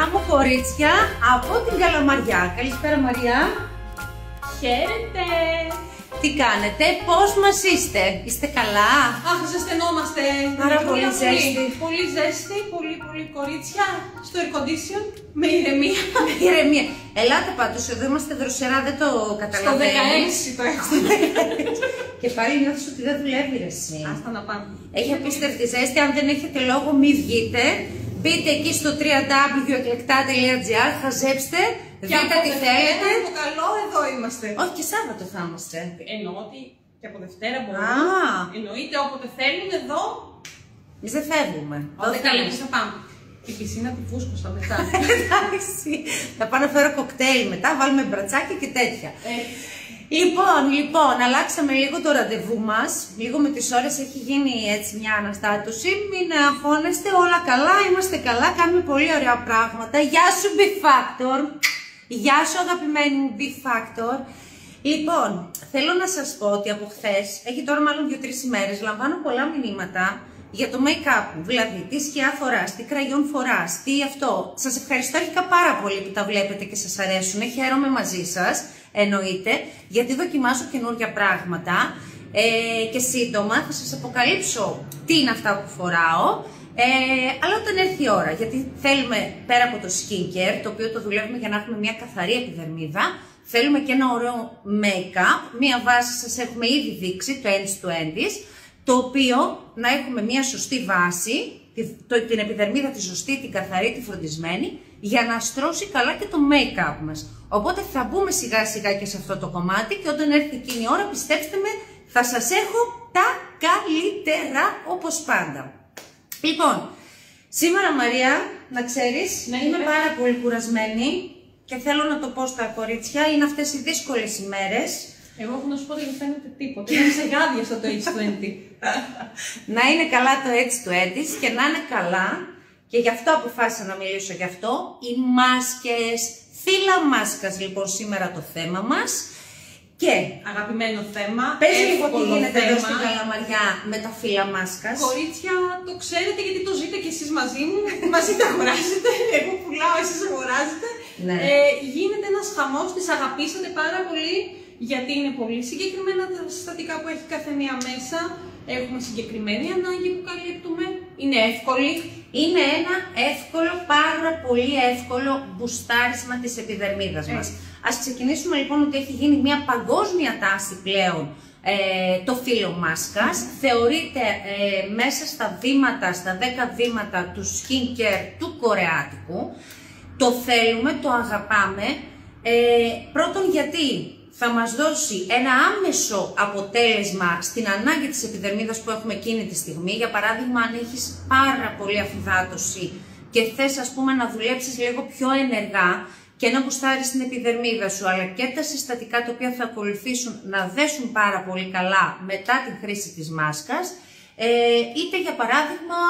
Άμμο κορίτσια από την Καλαμαριά. Καλησπέρα Μαρία. Χαίρετε. Τι κάνετε, πώς μας είστε, είστε καλά? Αχ, ζεσθενόμαστε. Πάρα πολύ ζέστη. Πολύ ζέστη, πολύ κορίτσια. Στο air condition, με ηρεμία. Με ηρεμία. Ελάτε πάντως, εδώ είμαστε δροσερά, δεν το καταλαβαίνεις. Στο 16 το έχουμε. Και πάλι νιώθεις ότι δεν δουλεύει ρε εσύ. Άστα να πάμε. Έχει απίστευτη ζέστη, αν δεν έχετε λόγο μη βγείτε. Μπείτε εκεί στο www.eklekta.gr, χαζέψτε, δείτε τι θέλετε. Το καλό εδώ είμαστε. Όχι, και Σάββατο θα είμαστε. Εννοώ ότι και από Δευτέρα μπορούμε. Εννοείται όποτε θέλουν εδώ. Εμείς δεν φεύγουμε. Όταν καλείς θα πάμε. Η πισίνα τη φούσκωσα μετά. Εντάξει. Θα πάω να φέρω κοκτέιλ μετά, βάλουμε μπρατσάκια και τέτοια. Λοιπόν, αλλάξαμε λίγο το ραντεβού μας. Λίγο με τις ώρες έχει γίνει έτσι μια αναστάτωση. Μην αγχώνεστε, όλα καλά, είμαστε καλά, κάνουμε πολύ ωραία πράγματα. Γεια σου Big Factor. Γεια σου αγαπημένη μου Big Factor. Λοιπόν, θέλω να σας πω ότι από χθες, έχει τώρα μάλλον 2-3 ημέρες, λαμβάνω πολλά μηνύματα για το make-up μου. Δηλαδή, τι σκιά φοράς, τι κραγιόν φοράς, τι αυτό. Σας ευχαριστώ αρχικά πάρα πολύ που τα βλέπετε και σας αρέσουν. Χαίρομαι μαζί σας. Εννοείται, γιατί δοκιμάζω καινούργια πράγματα και σύντομα θα σας αποκαλύψω τι είναι αυτά που φοράω, αλλά όταν έρθει η ώρα, γιατί θέλουμε πέρα από το skincare, το οποίο το δουλεύουμε για να έχουμε μια καθαρή επιδερμίδα, θέλουμε και ένα ωραίο make-up, μια βάση σας έχουμε ήδη δείξει, το ends to ends, το οποίο να έχουμε μια σωστή βάση, την επιδερμίδα τη σωστή, την καθαρή, τη φροντισμένη, για να στρώσει καλά και το make-up μας. Οπότε θα μπούμε σιγά σιγά και σε αυτό το κομμάτι και όταν έρθει εκείνη η ώρα, πιστέψτε με, θα σας έχω τα καλύτερα όπως πάντα. Λοιπόν, σήμερα Μαρία, να ξέρεις, είμαι πάρα πολύ κουρασμένη και θέλω να το πω στα κορίτσια, είναι αυτές οι δύσκολες ημέρες. Εγώ έχω να σου πω ότι δεν φαίνεται τίποτα. Είναι σε γάδια στο το H20. Να είναι καλά το H20 και να είναι καλά, και γι' αυτό αποφάσισα να μιλήσω γι' αυτό, οι μάσκες. Φύλλα μάσκας λοιπόν σήμερα το θέμα μας. Και αγαπημένο θέμα. Πες λίγο τι γίνεται εδώ στην Καλαμαριά με τα φύλλα μάσκας. Κορίτσια, το ξέρετε γιατί το ζείτε κι εσείς μαζί μου. Μαζί τα αγοράζετε. Εγώ πουλάω, εσείς αγοράζετε. Ναι. Γίνεται ένας χαμός, τις αγαπήσατε πάρα πολύ. Γιατί είναι πολύ συγκεκριμένα τα συστατικά που έχει κάθε μία μέσα. Έχουμε συγκεκριμένη ανάγκη που καλύπτουμε. Είναι εύκολη. Είναι ένα εύκολο, πάρα πολύ εύκολο μπουστάρισμα της επιδερμίδας μας. Ας ξεκινήσουμε λοιπόν ότι έχει γίνει μια παγκόσμια τάση πλέον το φύλλο μάσκας. Θεωρείται μέσα στα βήματα, στα 10 βήματα του skincare του κορεάτικου. Το θέλουμε, το αγαπάμε. Πρώτον γιατί θα μας δώσει ένα άμεσο αποτέλεσμα στην ανάγκη της επιδερμίδας που έχουμε εκείνη τη στιγμή. Για παράδειγμα, αν έχεις πάρα πολύ αφυδάτωση και θες ας πούμε να δουλέψεις λίγο πιο ενεργά και να μπουστάρεις την επιδερμίδα σου, αλλά και τα συστατικά τα οποία θα ακολουθήσουν να δέσουν πάρα πολύ καλά μετά την χρήση της μάσκας, είτε για παράδειγμα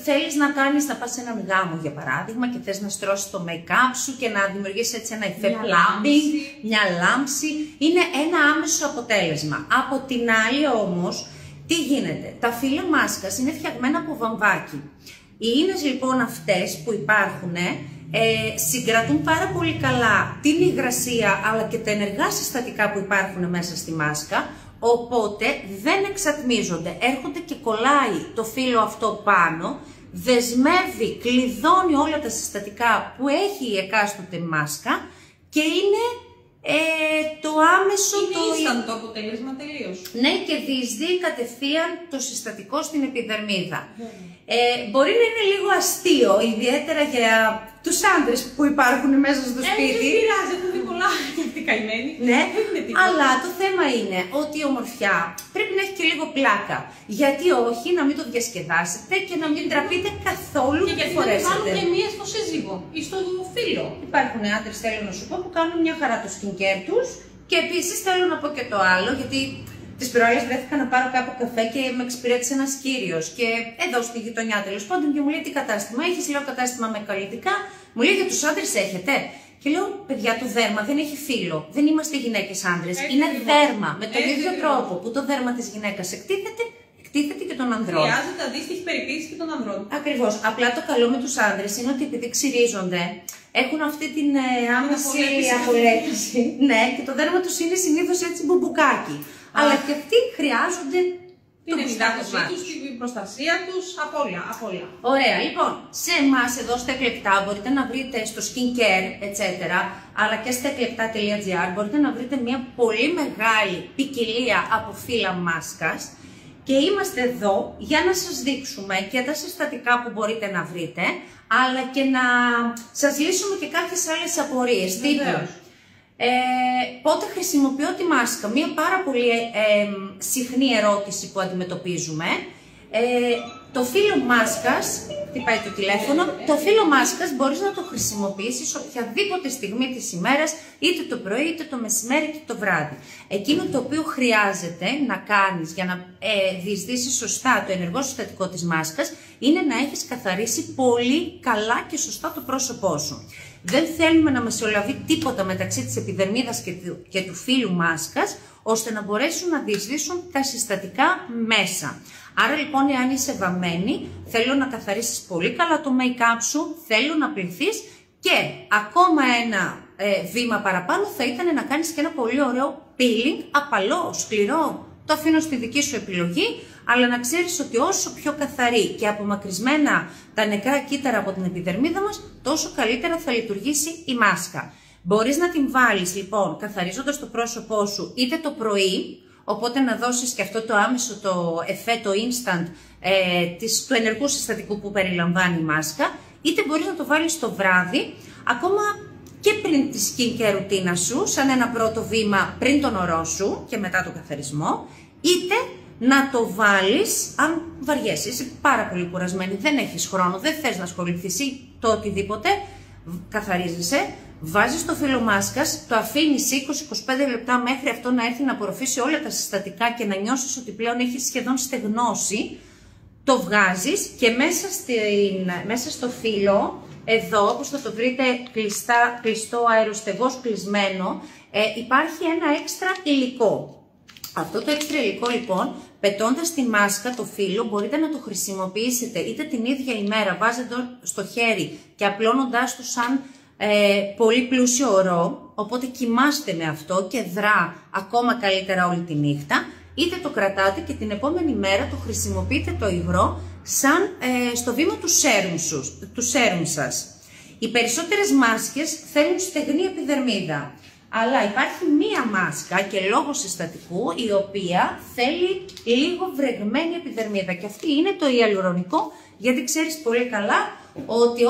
θέλεις να κάνεις, να πας σε έναν γάμο για παράδειγμα και θες να στρώσεις το make-up σου και να δημιουργήσεις έτσι ένα effect plumping, μια λάμψη, είναι ένα άμεσο αποτέλεσμα. Από την άλλη όμως, τι γίνεται, τα φύλλα μάσκας είναι φτιαγμένα από βαμβάκι. Οι ίνες λοιπόν αυτές που υπάρχουν συγκρατούν πάρα πολύ καλά την υγρασία αλλά και τα ενεργά συστατικά που υπάρχουν μέσα στη μάσκα. Οπότε δεν εξατμίζονται, έρχονται και κολλάει το φύλλο αυτό πάνω, δεσμεύει, κλειδώνει όλα τα συστατικά που έχει η εκάστοτε μάσκα και είναι το άμεσο... Είναι το αποτέλεσμα τελείως. Ναι, και διεισδύει κατευθείαν το συστατικό στην επιδερμίδα. Μπορεί να είναι λίγο αστείο, ιδιαίτερα για τους άντρες που υπάρχουν μέσα στο σπίτι. Δεν πειράζει, έχουν δει πολλά και αυτοί καημένοι. Ναι, αλλά το θέμα είναι ότι η ομορφιά πρέπει να έχει και λίγο πλάκα. Γιατί όχι, να μην το διασκεδάσετε και να μην τραπείτε καθόλου και γιατί φορέσετε. να βάλουν και μία στο σύζυγο ή στο φίλο. Υπάρχουν άντρες, θέλω να σου πω, που κάνουν μια χαρά το skincare τους. Και επίσης θέλω να πω και το άλλο, γιατί τις προάλλες βρέθηκα να πάρω κάπου καφέ και με εξυπηρέτησε ένας κύριος. Και εδώ στη γειτονιά τέλος πάντων και μου λέει τι κατάστημα έχεις, λέω κατάστημα με καλλιτικά. Μου λέει για τους άντρες έχετε. Και λέω, παιδιά, το δέρμα δεν έχει φύλλο. Δεν είμαστε γυναίκες άντρες. Είναι δέρμα. Με τον ίδιο τρόπο που το δέρμα της γυναίκας εκτίθεται, τίθεται και των ανδρών. Χρειάζεται αντίστοιχη περιποίηση και των ανδρών. Ακριβώς. Απλά το καλό με τους άνδρες είναι ότι επειδή ξυρίζονται, έχουν αυτή την άμεση απολέπιση. Ναι, και το δέρμα τους είναι συνήθως έτσι μπουμπουκάκι. Αλλά και αυτοί χρειάζονται την ενυδάτωσή τους, την προστασία τους, απ' όλα. Ωραία, λοιπόν, σε εμάς εδώ στα εκλεκτά μπορείτε να βρείτε στο skincare, etc. αλλά και στα εκλεκτά.gr μπορείτε να βρείτε μια πολύ μεγάλη ποικιλία από φύλλα μάσκας και είμαστε εδώ για να σας δείξουμε και τα συστατικά που μπορείτε να βρείτε, αλλά και να σας λύσουμε και κάποιες άλλες απορίες. Πότε χρησιμοποιώ τη μάσκα? Μία πάρα πολύ συχνή ερώτηση που αντιμετωπίζουμε. Το φύλλο μάσκας, χτυπάει το τηλέφωνο, το φύλλο μάσκας μπορείς να το χρησιμοποιήσεις οποιαδήποτε στιγμή της ημέρας, είτε το πρωί, είτε το μεσημέρι, είτε το βράδυ. Εκείνο το οποίο χρειάζεται να κάνεις για να διεισδύσεις σωστά το ενεργό συστατικό της μάσκας, είναι να έχεις καθαρίσει πολύ καλά και σωστά το πρόσωπό σου. Δεν θέλουμε να μεσολαβεί τίποτα μεταξύ της επιδερμίδας και του φύλλου μάσκας, ώστε να μπορέσουν να διεισδύσουν τα συστατικά μέσα. Άρα λοιπόν, εάν είσαι βαμμένη, θέλω να καθαρίσεις πολύ καλά το make-up σου, θέλω να πλυνθείς και ακόμα ένα βήμα παραπάνω θα ήταν να κάνεις και ένα πολύ ωραίο peeling, απαλό, σκληρό. Το αφήνω στη δική σου επιλογή, αλλά να ξέρεις ότι όσο πιο καθαρή και απομακρυσμένα τα νεκρά κύτταρα από την επιδερμίδα μας, τόσο καλύτερα θα λειτουργήσει η μάσκα. Μπορείς να την βάλεις λοιπόν καθαρίζοντας το πρόσωπό σου είτε το πρωί, οπότε να δώσεις και αυτό το άμεσο το εφέ, το instant του ενεργού συστατικού που περιλαμβάνει η μάσκα, είτε μπορείς να το βάλεις το βράδυ, ακόμα και πριν τη skincare ρουτίνα σου, σαν ένα πρώτο βήμα πριν τον ωρό σου και μετά το καθαρισμό, είτε να το βάλεις αν βαριέσαι, είσαι πάρα πολύ κουρασμένη, δεν έχεις χρόνο, δεν θες να ασχοληθείς ή το οτιδήποτε, καθαρίζεσαι, βάζεις το φύλλο μάσκας, το αφήνεις 20-25 λεπτά μέχρι αυτό να έρθει να απορροφήσει όλα τα συστατικά και να νιώσεις ότι πλέον έχει σχεδόν στεγνώσει, το βγάζεις και μέσα στο φύλλο, εδώ όπως θα το βρείτε κλειστό αεροστεγός κλεισμένο, υπάρχει ένα έξτρα υλικό. Αυτό το έξτρα υλικό λοιπόν, πετώντας τη μάσκα, το φύλλο, μπορείτε να το χρησιμοποιήσετε είτε την ίδια ημέρα, βάζετε στο χέρι και απλώνοντάς το σαν πολύ πλούσιο ορό, οπότε κοιμάστε με αυτό και δρά ακόμα καλύτερα όλη τη νύχτα, είτε το κρατάτε και την επόμενη μέρα το χρησιμοποιείτε το υγρό σαν στο βήμα του σέρουμ σας. Οι περισσότερες μάσκες θέλουν στεγνή επιδερμίδα. Αλλά υπάρχει μία μάσκα και λόγω συστατικού η οποία θέλει λίγο βρεγμένη επιδερμίδα και αυτή είναι το ιαλουρονικό, γιατί ξέρεις πολύ καλά ότι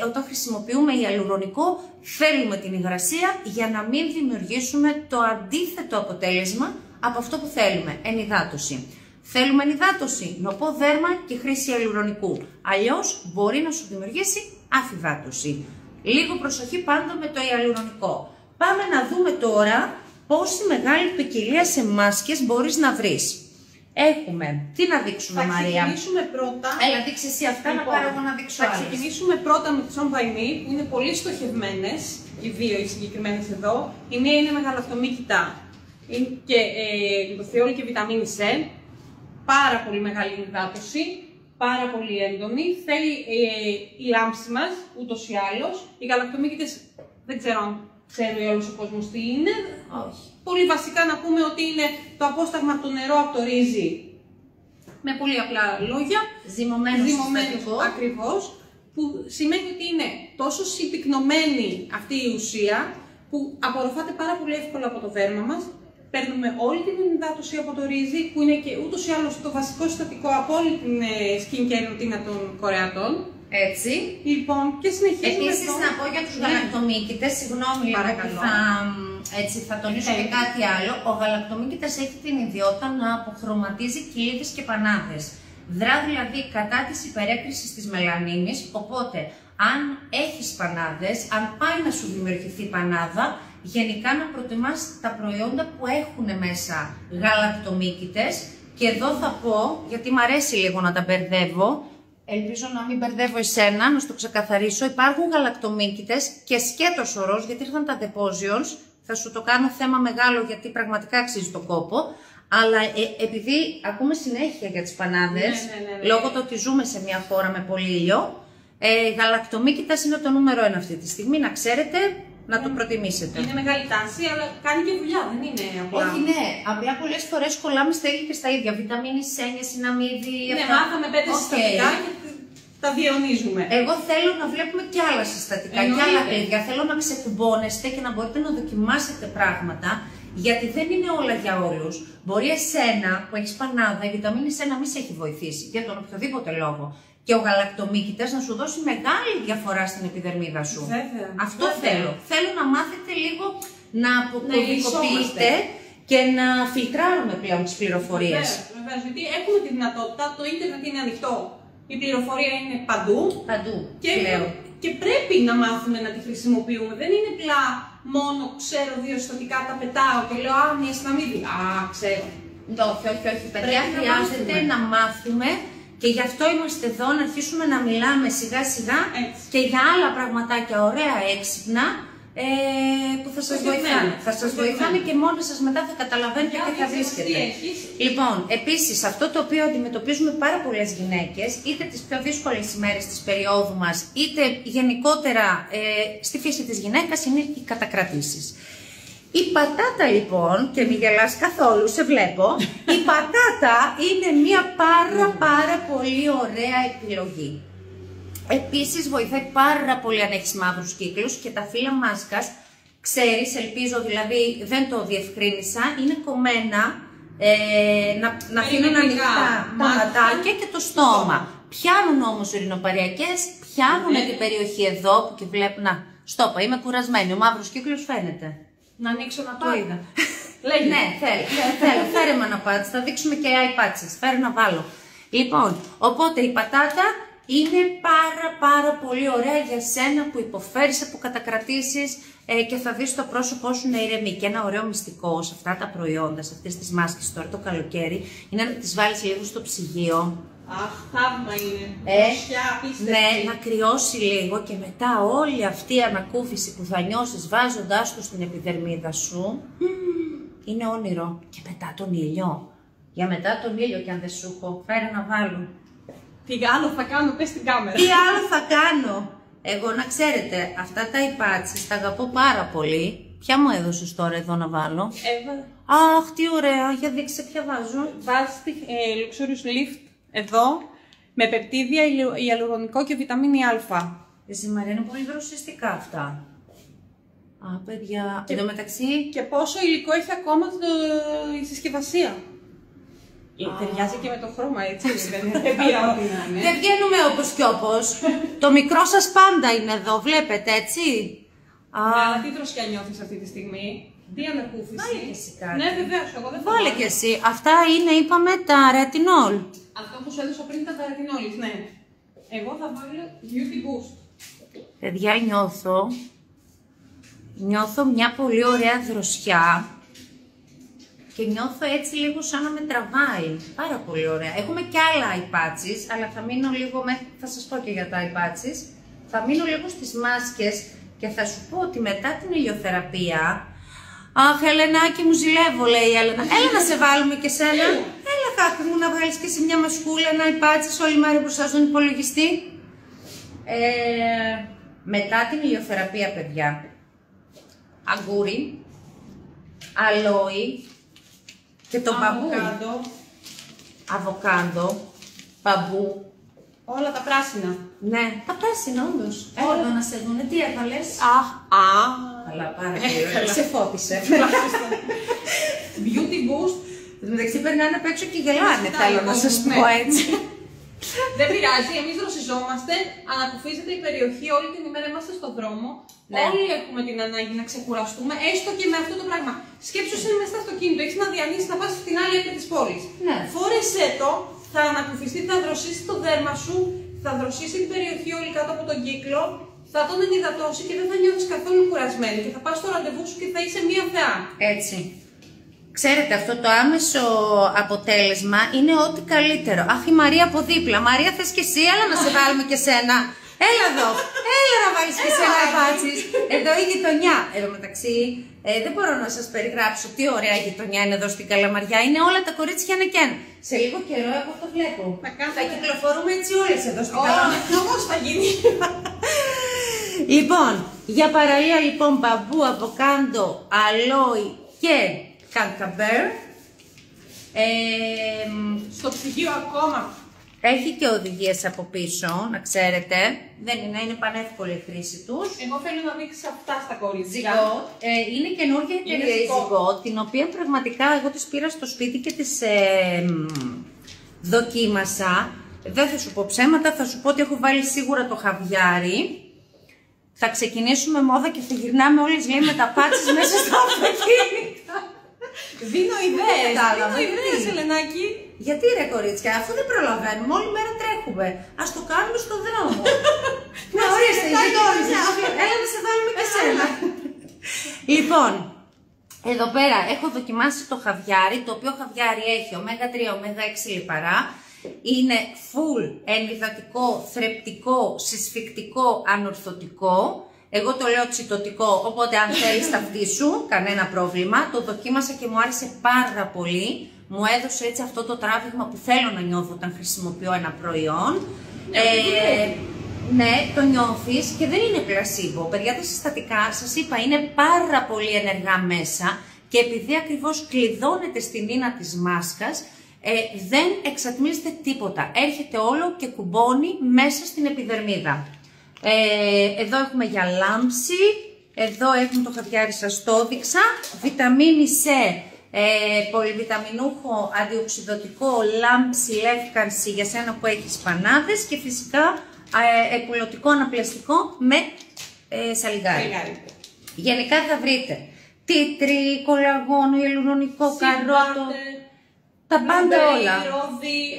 όταν χρησιμοποιούμε ιαλουρονικό θέλουμε την υγρασία για να μην δημιουργήσουμε το αντίθετο αποτέλεσμα από αυτό που θέλουμε, ενυδάτωση. Θέλουμε ενυδάτωση, νοπό δέρμα και χρήση ιαλουρονικού, αλλιώς μπορεί να σου δημιουργήσει αφυδάτωση. Λίγο προσοχή πάντα με το ιαλουρονικό. Πάμε να δούμε τώρα πόση μεγάλη ποικιλία σε μάσκες μπορείς να βρεις. Έχουμε, τι να δείξουμε Μαρία? Θα ξεκινήσουμε πρώτα. Έλα, δείξε εσύ αυτά, να πάρω εγώ να δείξω άλλες. Θα ξεκινήσουμε πρώτα με τις On By Me, που είναι πολύ στοχευμένες, οι δύο οι συγκεκριμένες εδώ. Η μία είναι με γαλακτομύκητα και λιποθεόλ και βιταμίνη C. Πάρα πολύ μεγάλη υδάτωση, πάρα πολύ έντονη. Θέλει η λάμψη μας, ούτως ή άλλως. Οι γαλακτομύκητες δεν ξέρω αν ξέρει όλος ο κόσμος τι είναι. Όχι. Πολύ βασικά να πούμε ότι είναι το απόσταγμα από το νερό από το ρύζι. Με πολύ απλά λόγια. Ζυμωμένο συστατικό. Ακριβώς. Που σημαίνει ότι είναι τόσο συμπυκνωμένη αυτή η ουσία που απορροφάται πάρα πολύ εύκολα από το δέρμα μας. Παίρνουμε όλη την υδάτωση από το ρύζι, που είναι και ούτως ή άλλως το βασικό συστατικό από όλη την skincare ρουτίνα των Κορεατών. Έτσι. Λοιπόν, και συνεχίζουμε. Επίσης να πω για τους γαλακτομύκητες, συγγνώμη λίγο που θα τονίσω και κάτι άλλο. Ο γαλακτομύκητας έχει την ιδιότητα να αποχρωματίζει κοιλίδες και πανάδες. Δρά δηλαδή κατά της υπερέκρησης της μελανίνης, οπότε αν έχεις πανάδες, αν πάει να σου δημιουργηθεί πανάδα, γενικά να προτιμάς τα προϊόντα που έχουν μέσα γαλακτομύκητες. Και εδώ θα πω, γιατί μου αρέσει λίγο να τα μπερδεύω, ελπίζω να μην μπερδεύω εσένα, να στο ξεκαθαρίσω. Υπάρχουν γαλακτομύκητες και σκέτος ορός, γιατί ήρθαν τα depositions. Θα σου το κάνω θέμα μεγάλο, γιατί πραγματικά αξίζει τον κόπο. Αλλά επειδή ακούμε συνέχεια για τις πανάδες, λόγω του ότι ζούμε σε μια χώρα με πολύ ήλιο, γαλακτομύκητας είναι το νούμερο 1 αυτή τη στιγμή, να ξέρετε, να το προτιμήσετε. Είναι μεγάλη τάση, αλλά κάνει και δουλειά, δεν είναι απλά. Όχι, ναι, απλά πολλές φορές κολλάμε στα ίδια και στα ίδια. Βιταμίνη C, νιασιναμίδη. Ναι, μάθαμε 5 συστατικά και τα διαιωνίζουμε. Εγώ θέλω να βλέπουμε και άλλα συστατικά και άλλα παιδιά. Θέλω να ξεκουμπώνεστε και να μπορείτε να δοκιμάσετε πράγματα. Γιατί δεν είναι όλα για όλους. Μπορεί εσένα που έχεις πανάδα, η βιταμίνη C να μην σε έχει βοηθήσει για τον οποιοδήποτε λόγο. Και ο γαλακτομύκητας να σου δώσει μεγάλη διαφορά στην επιδερμίδα σου. Βέβαια, αυτό θέλω. Θέλω να μάθετε λίγο να αποκωδικοποιείτε και να φιλτράρουμε πλέον τις πληροφορίες. Βέβαια, γιατί έχουμε τη δυνατότητα, το ίντερνετ είναι ανοιχτό. Η πληροφορία είναι παντού. Και πρέπει να μάθουμε να τη χρησιμοποιούμε. Δεν είναι απλά μόνο ξέρω 2 συστατικά, τα πετάω και λέω μια συναμίδη. Ξέρω. Όχι. Παιδιά, χρειάζεται να μάθουμε. Και γι' αυτό είμαστε εδώ, να αρχίσουμε να μιλάμε σιγά σιγά και για άλλα πραγματάκια ωραία έξυπνα που θα σας βοηθάνε. Θα σας βοηθάνε και μόνοι σας μετά θα καταλαβαίνετε και θα βρίσκετε. Λοιπόν, επίσης αυτό το οποίο αντιμετωπίζουμε πάρα πολλές γυναίκες, είτε τις πιο δύσκολες ημέρες της περίοδου μας, είτε γενικότερα στη φύση της γυναίκας, είναι οι κατακρατήσεις. Η πατάτα λοιπόν, και μη γελάς καθόλου, σε βλέπω, η πατάτα είναι μια πάρα πολύ ωραία επιλογή. Επίσης βοηθάει πάρα πολύ αν έχεις μαύρους κύκλους και τα φύλλα μάσκας, ξέρεις, ελπίζω δηλαδή δεν το διευκρίνησα, είναι κομμένα να αφήνουν ανοιχτά τα ματάκια και το στόμα. Πιάνουν όμως ουρινοπαριακές, πιάνουν την περιοχή εδώ που και βλέπουν, να, στόπα, είμαι κουρασμένη, ο μαύρος κύκλος φαίνεται. Να ανοίξω να το είδα. Ναι, θέλω. Φέρε με ένα πάτσι. Θα δείξουμε και eye patches. Φέρε να βάλω. Λοιπόν, οπότε η πατάτα είναι πάρα πολύ ωραία για σένα που υποφέρεις από κατακρατήσεις και θα δεις το πρόσωπό σου να ηρεμεί. Και ένα ωραίο μυστικό σε αυτά τα προϊόντα, σε αυτές τις μάσκες τώρα το καλοκαίρι, είναι να τις βάλεις λίγο στο ψυγείο. Αχ, θαύμα είναι. Ναι, να κρυώσει λίγο και μετά όλη αυτή η ανακούφιση που θα νιώσεις βάζοντάς το στην επιδερμίδα σου, είναι όνειρο. Και μετά τον ήλιο. Για μετά τον ήλιο και αν δεν σου έχω, φέρε να βάλω. Τι άλλο θα κάνω, πες στην κάμερα. Τι άλλο θα κάνω. Εγώ να ξέρετε, αυτά τα υπάτσις τα αγαπώ πάρα πολύ. Ποια μου έδωσες τώρα εδώ να βάλω? Έβαλα. Αχ, τι ωραία. Για δείξε ποια βάζω. Βάζει τη Luxurious Lift εδώ, με πεπτίδια, ιαλουρονικό και βιταμίνη Α. Εσύ Μαρία, είναι πολύ δροσιστικά αυτά. Α, παιδιά. Εν τω μεταξύ. Και πόσο υλικό έχει ακόμα η συσκευασία. Ταιριάζει και με το χρώμα, έτσι. Δεν βγαίνουμε όπως κι όπως. Το μικρό σας πάντα είναι εδώ, βλέπετε, έτσι. Αλλά τι δροσιά νιώθεις αυτή τη στιγμή? Τι ανακούφιση? Βάλε και εσύ κάτι. Ναι, βεβαίως, εγώ δεν θα βάλε και εσύ. Αυτά είναι, είπαμε, τα ρετινόλ. Αυτό που σου έδωσα πριν ήταν τα ρετινόλ, ναι. Εγώ θα βάλω Beauty Boost. Παιδιά, νιώθω μια πολύ ωραία δροσιά. Και νιώθω έτσι λίγο σαν να με τραβάει. Πάρα πολύ ωραία. Έχουμε και άλλα eye patches, αλλά θα μείνω λίγο θα σας πω και για τα eye patches. Θα μείνω λίγο στις μάσκες και θα σου πω ότι μετά την ηλιοθεραπεία. Αχ, Ελενάκη μου, ζηλεύω, λέει η Έλενα. Έλα να σε βάλουμε και σένα. Έλα, χάπη μου, να βγάλεις και εσύ μια μασκούλα, ένα eye patches όλη μέρα μπροστά στον υπολογιστή. Μετά την ηλιοθεραπεία, παιδιά. Αγκούρι, αλόι. Και το μπαμπού. Αβοκάντο, μπαμπού. Όλα τα πράσινα. Ναι, τα πράσινα όντως. Όλα να σε δούνε. Τι έβαλες? Καλά, πάρα πολύ ωραία. Σε φώτισε. Beauty Boost. μεταξύ περνάνε απ' έξω και γελάνε, θέλω να σας πω έτσι. Δεν πειράζει, εμείς δροσιζόμαστε, ανακουφίζεται η περιοχή, όλη την ημέρα είμαστε στον δρόμο. Ναι. Όλοι έχουμε την ανάγκη να ξεκουραστούμε, έστω και με αυτό το πράγμα. Σκέψου είσαι μέσα στο αυτοκίνητο, έχεις να διανύσεις να πας στην άλλη άκρη της πόλης. Ναι. Φόρεσέ το, θα ανακουφιστεί, θα δροσίσει το δέρμα σου, θα δροσίσει την περιοχή όλη κάτω από τον κύκλο, θα τον ενυδατώσει και δεν θα νιώθεις καθόλου κουρασμένη και θα πας στο ραντεβού σου και θα είσαι μία θεά. Έτσι. Ξέρετε, αυτό το άμεσο αποτέλεσμα είναι ό,τι καλύτερο. Αχ, η Μαρία από δίπλα. Μαρία, θες και εσύ, αλλά να σε βάλουμε και σένα. Έλα εδώ, έλα να βάλεις και σε ένα πάτσεις. Εδώ η γειτονιά. Εν τω μεταξύ, δεν μπορώ να σας περιγράψω τι ωραία γειτονιά είναι εδώ στην Καλαμαριά. Είναι όλα τα κορίτσια νεκέν. Σε λίγο καιρό εγώ το βλέπω. Θα κυκλοφορούμε έτσι όλες εδώ στην Καλαμαριά. Όμως θα γίνει. Λοιπόν, για παραλία λοιπόν μπαμπού, αβοκάντο, αλόι και κανκαμπέρ. Στο ψυγείο ακόμα. Έχει και οδηγίες από πίσω, να ξέρετε. Δεν είναι πανεύκολη η χρήση τους. Εγώ θέλω να δείξεις αυτά στα κορίτσια. Είναι καινούργια εταιρεία η Zigot, την οποία πραγματικά εγώ τις πήρα στο σπίτι και τις δοκίμασα. Δεν θα σου πω ψέματα, θα σου πω ότι έχω βάλει σίγουρα το χαβιάρι. Θα ξεκινήσουμε μόδα και θα γυρνάμε όλες λέει με τα πάτσες μέσα στο αυτοκίνητο. Δίνω ιδέες, Ελενάκη. Γιατί ρε κορίτσια, αφού δεν προλαβαίνουμε, όλη μέρα τρέχουμε. Ας το κάνουμε στον δρόμο. Να ορίστε, έλα να σε βάλουμε και σένα. Λοιπόν, εδώ πέρα έχω δοκιμάσει το χαβιάρι, το οποίο χαβιάρι έχει ω3, ω6 λιπαρά. Είναι full ενυδατικό, θρεπτικό, συσφικτικό, ανορθωτικό. Εγώ το λέω τσιτωτικό, οπότε αν θέλεις ταυτί σου, κανένα πρόβλημα. Το δοκίμασα και μου άρεσε πάρα πολύ. Μου έδωσε έτσι αυτό το τράβηγμα που θέλω να νιώθω όταν χρησιμοποιώ ένα προϊόν. Ναι, το νιώθεις και δεν είναι πλασίμπο. Παιδιά, τα συστατικά, σας είπα, είναι πάρα πολύ ενεργά μέσα και επειδή ακριβώς κλειδώνεται στην ίνα της μάσκας, δεν εξατμίζεται τίποτα. Έρχεται όλο και κουμπώνει μέσα στην επιδερμίδα. Εδώ έχουμε για λάμψη, εδώ έχουμε το χαβιάρι, σας το έδειξα, βιταμίνη C, πολυβιταμινούχο, αντιοξυδοτικό, λάμψη, λεύκανση για σένα που έχεις πανάδες και φυσικά επουλωτικό αναπλαστικό με σαλιγκάρι. Γενικά θα βρείτε τίτρι, κολαγόνο, ιαλουρονικό, καρότο, τα πάντα όλα.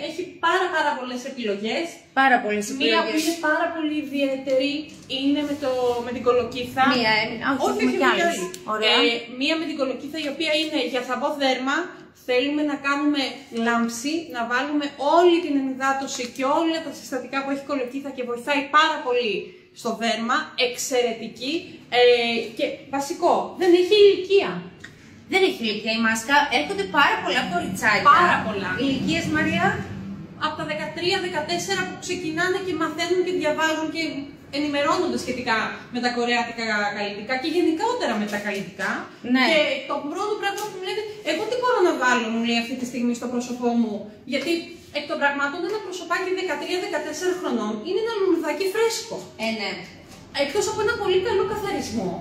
Έχει πάρα πολλές επιλογές. Πάρα πολλές επιλογές. Μία που είναι πάρα πολύ ιδιαίτερη είναι με την κολοκύθα. Όχι, μία με την κολοκύθα η οποία είναι για θαμπό δέρμα. Θέλουμε να κάνουμε λάμψη, να βάλουμε όλη την ενυδάτωση και όλα τα συστατικά που έχει κολοκύθα και βοηθάει πάρα πολύ στο δέρμα. Εξαιρετική και βασικό, δεν έχει ηλικία. Δεν έχει ηλικία η μάσκα, έρχονται πάρα πολλά κοριτσάκια. Πάρα πολλά. Ηλικίες, Μαρία? Από τα 13-14 που ξεκινάνε και μαθαίνουν και διαβάζουν και ενημερώνονται σχετικά με τα κορεάτικα καλλιτικά και γενικότερα με τα καλλιτικά. Ναι. Και το πρώτο πράγμα που μου λέτε, εγώ τι μπορώ να βάλω, μου λέει αυτή τη στιγμή στο πρόσωπό μου. Γιατί εκ των πραγμάτων ένα προσωπάκι 13-14 χρονών είναι ένα λουλουδάκι φρέσκο. Ναι. Εκτός από ένα πολύ καλό καθαρισμό.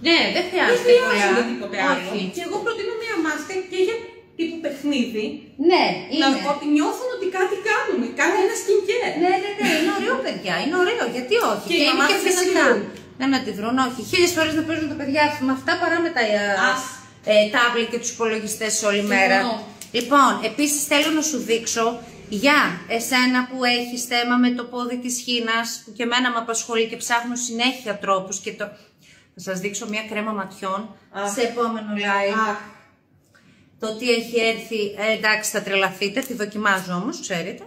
Ναι, δεν χρειάζεται τίποτε άλλο. Και εγώ προτείνω μια μάσκα και για τύπου παιχνίδι. Ναι, είναι. Ότι νιώθουν ότι κάτι κάνουμε. Κάνει ένα skincare. Ναι, είναι ωραίο, παιδιά. Είναι ωραίο. Γιατί όχι. Και είναι και φυσικά. Δεν αντιδρούν, όχι. 1000 φορές να παίζουν τα παιδιά με αυτά παρά με τα τάμπλετ και τους υπολογιστές όλη μέρα. Λοιπόν, επίσης θέλω να σου δείξω για εσένα που έχεις θέμα με το πόδι της χήνας, που και εμένα με απασχολεί και ψάχνω συνέχεια τρόπους και το. Θα σας δείξω μια κρέμα ματιών σε επόμενο live. Το τι έχει έρθει, εντάξει θα τρελαθείτε, τη δοκιμάζω όμως, ξέρετε.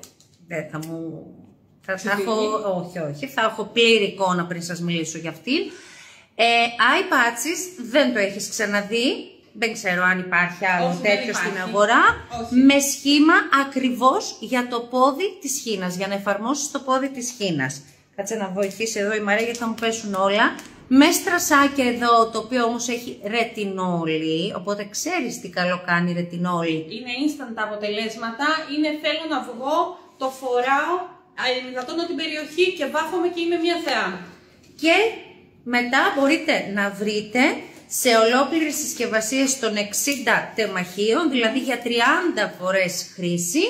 Δεν θα μου... Όχι, θα έχω πλήρη εικόνα πριν σας μιλήσω για αυτήν. Eye patches, δεν το έχεις ξαναδεί. Δεν ξέρω αν υπάρχει άλλο τέτοιο στην αγορά. Όχι. Με σχήμα ακριβώς για το πόδι της χήνας, για να εφαρμόσεις το πόδι της χήνας. Κάτσε να βοηθήσει εδώ η Μαρία γιατί θα μου πέσουν όλα. Με στρασάκια εδώ, το οποίο όμως έχει ρετινόλι, οπότε ξέρεις τι καλό κάνει ρετινόλι. Είναι instant τα αποτελέσματα, είναι θέλω να βγω, το φοράω, ενυδατώνω την περιοχή και βάφομαι και είμαι μια θεά. Και μετά μπορείτε να βρείτε σε ολόκληρες συσκευασίες των 60 τεμαχίων, δηλαδή για 30 φορές χρήση,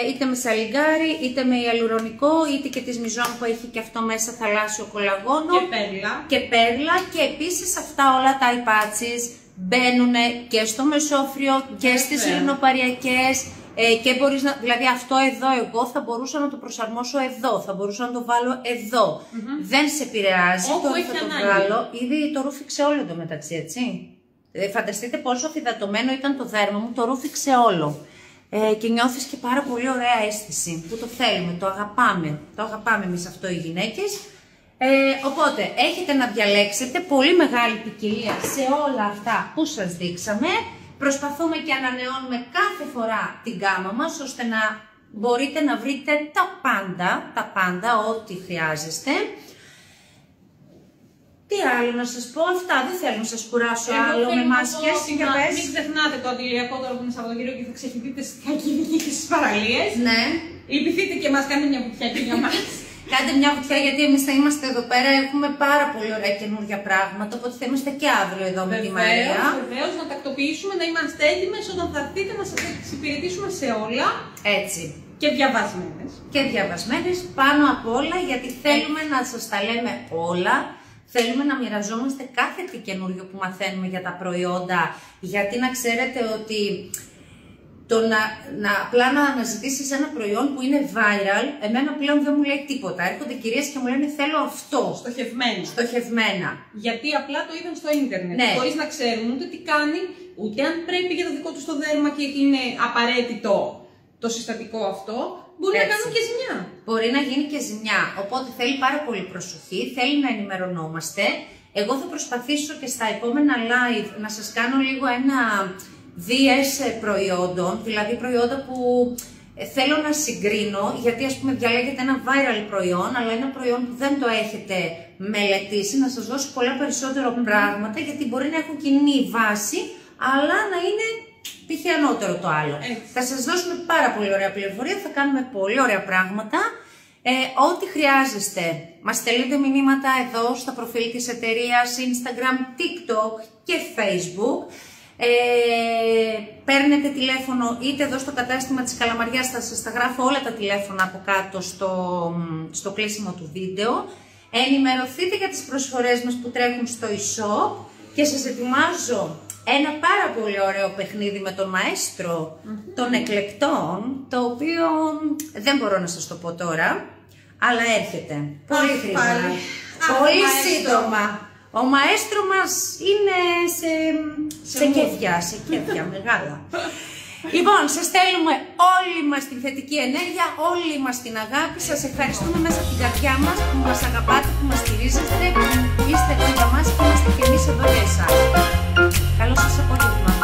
είτε με σαλιγκάρι, είτε με ιαλουρονικό, είτε και της Μιζόν που έχει και αυτό μέσα θαλάσσιο κολαγόνο και πέρλα. Και επίσης αυτά όλα τα eye patches μπαίνουν και στο μεσόφριο και στις ειρηνοπαριακές και μπορείς να, δηλαδή αυτό εδώ εγώ θα μπορούσα να το προσαρμόσω εδώ, θα μπορούσα να το βάλω εδώ. Δεν σε επηρεάζει, τώρα θα το βγάλω, ήδη το ρούφηξε όλο το μεταξύ, έτσι. Φανταστείτε πόσο φυδατωμένο ήταν το δέρμα μου, το ρούφηξε όλο. και νιώθεις και πάρα πολύ ωραία αίσθηση που το θέλουμε, το αγαπάμε εμείς αυτό οι γυναίκες. Οπότε έχετε να διαλέξετε πολύ μεγάλη ποικιλία σε όλα αυτά που σας δείξαμε. Προσπαθούμε και ανανεώνουμε κάθε φορά την γκάμα μας ώστε να μπορείτε να βρείτε τα πάντα, ό,τι χρειάζεστε. Τι άλλο να σας πω, αυτά, δεν θέλω να σας κουράσω άλλο με μάσκες. Μην ξεχνάτε το αντιλιακό τώρα που είναι Σαββατοκύριακο και θα ξεχυθείτε στη Χαλκιδική και στις παραλίες. Ναι. Λυπηθείτε και μας, κάντε μια βουτιά και για μας. Κάντε μια βουτιά γιατί εμείς θα είμαστε εδώ πέρα, έχουμε πάρα πολύ ωραία καινούργια πράγματα, οπότε θα είμαστε και αύριο εδώ με τη Μαρία. Βεβαίως, να τακτοποιήσουμε, να είμαστε έτοιμες όταν θα έρθετε να σας εξυπηρετήσουμε σε όλα. Έτσι. Και διαβασμένες. Και διαβασμένες πάνω απ' όλα, γιατί θέλουμε να σας τα λέμε όλα. Θέλουμε να μοιραζόμαστε κάθε τι καινούριο που μαθαίνουμε για τα προϊόντα, γιατί να ξέρετε ότι απλά να αναζητήσεις ένα προϊόν που είναι viral, εμένα πλέον δεν μου λέει τίποτα. Έρχονται κυρίες και μου λένε θέλω αυτό. Στοχευμένα. Γιατί απλά το είδαν στο ίντερνετ. Ναι. Χωρίς να ξέρουν ούτε τι κάνει, ούτε αν πρέπει για το δικό του το δέρμα και είναι απαραίτητο το συστατικό αυτό. Μπορεί να κάνουν και ζημιά. Μπορεί να γίνει και ζημιά. Οπότε θέλει πάρα πολύ προσοχή, θέλει να ενημερωνόμαστε. Εγώ θα προσπαθήσω και στα επόμενα live να σας κάνω λίγο ένα DS προϊόντων, δηλαδή προϊόντα που θέλω να συγκρίνω, γιατί ας πούμε διαλέγετε ένα viral προϊόν, αλλά ένα προϊόν που δεν το έχετε μελετήσει, να σας δώσει πολλά περισσότερο πράγματα, γιατί μπορεί να έχουν κοινή βάση, αλλά να είναι τυχιανότερο το άλλο. Θα σας δώσουμε πάρα πολύ ωραία πληροφορία, θα κάνουμε πολύ ωραία πράγματα. Ό,τι χρειάζεστε, μας στέλνετε μηνύματα εδώ στα προφίλ της εταιρείας, Instagram, TikTok και Facebook. Παίρνετε τηλέφωνο είτε εδώ στο κατάστημα της Καλαμαριάς, θα σας τα γράφω όλα τα τηλέφωνα από κάτω στο κλείσιμο του βίντεο. Ενημερωθείτε για τις προσφορές μας που τρέχουν στο e-shop και σας ετοιμάζω ένα πάρα πολύ ωραίο παιχνίδι με τον μαέστρο των εκλεκτών, το οποίο δεν μπορώ να σας το πω τώρα, αλλά έρχεται πολύ γρήγορα, πολύ σύντομα. Ο μαέστρο μας είναι σε κέφια μεγάλα. Λοιπόν, σας στέλνουμε όλοι μας την θετική ενέργεια, όλοι μας την αγάπη. Σας ευχαριστούμε μέσα από την καρδιά μας που μας αγαπάτε, που μας στηρίζετε. Είστε εδώ για μας και είμαστε και εμείς εδώ για εσάς. Καλό σας απόγευμα.